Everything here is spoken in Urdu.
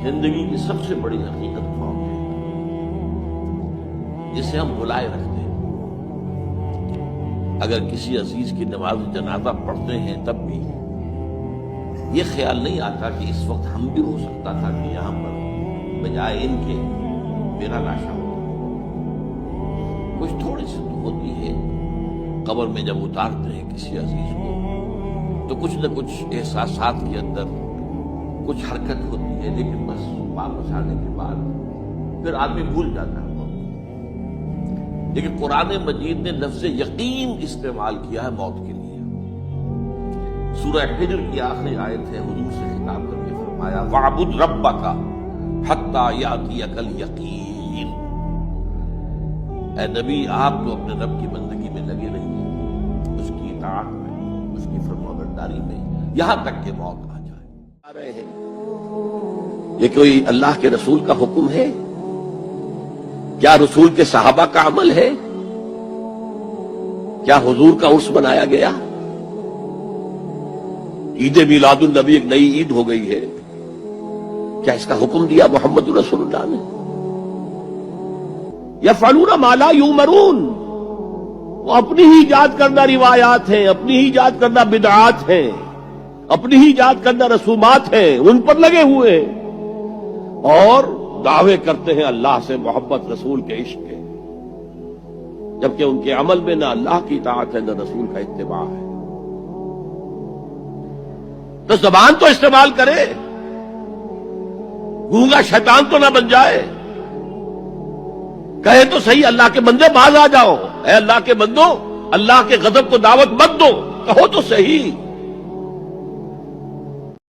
زندگی کی سب سے بڑی حقیقت موت ہے، جسے ہم بلائے رکھتے ہیں۔ اگر کسی عزیز کی نماز جنازہ پڑھتے ہیں تب بھی یہ خیال نہیں آتا کہ اس وقت ہم بھی ہو سکتا تھا کہ یہاں پر بجائے ان کے میرا لاشا ہوتا۔ کچھ تھوڑی سی تو ہوتی ہے، قبر میں جب اتارتے ہیں کسی عزیز کو تو کچھ نہ کچھ احساسات کے اندر کچھ حرکت ہوتی ہے، لیکن بس واپس آنے کے بعد پھر آدمی بھول جاتا ہے۔ لیکن قرآن مجید نے لفظ یقین استعمال کیا ہے موت کے لیے۔ سورہ حجر کی آخری آیت ہے، حضور سے خطاب کر کے فرمایا وَاعْبُدْ رَبَّكَ حَتَّى يَأْتِيَكَ الْيَقِينُ۔ اے نبی، آپ تو اپنے رب کی بندگی میں لگے رہیے، اس کی اطاعت میں، اس کی فرمانبرداری میں، یہاں تک کہ موت آ جائے۔ آ رہے ہیں، یہ کوئی اللہ کے رسول کا حکم ہے؟ کیا رسول کے صحابہ کا عمل ہے؟ کیا حضور کا عرس بنایا گیا؟ عید میلاد النبی ایک نئی عید ہو گئی ہے، کیا اس کا حکم دیا محمد رسول اللہ نے؟ یفعلون ما لا یؤمرون، وہ اپنی ہی ایجاد کردہ روایات ہیں، اپنی ہی ایجاد کردہ بدعات ہیں، اپنی ہی ایجاد کردہ رسومات ہیں، ان پر لگے ہوئے ہیں اور دعوے کرتے ہیں اللہ سے محبت، رسول کے عشق کے، جبکہ ان کے عمل میں نہ اللہ کی اطاعت ہے نہ رسول کا اتباع ہے۔ تو زبان تو استعمال کرے، گونگا شیطان تو نہ بن جائے، کہے تو صحیح اللہ کے بندے باز آ جاؤ، اے اللہ کے بندو اللہ کے غضب کو دعوت مت دو، کہو تو صحیح۔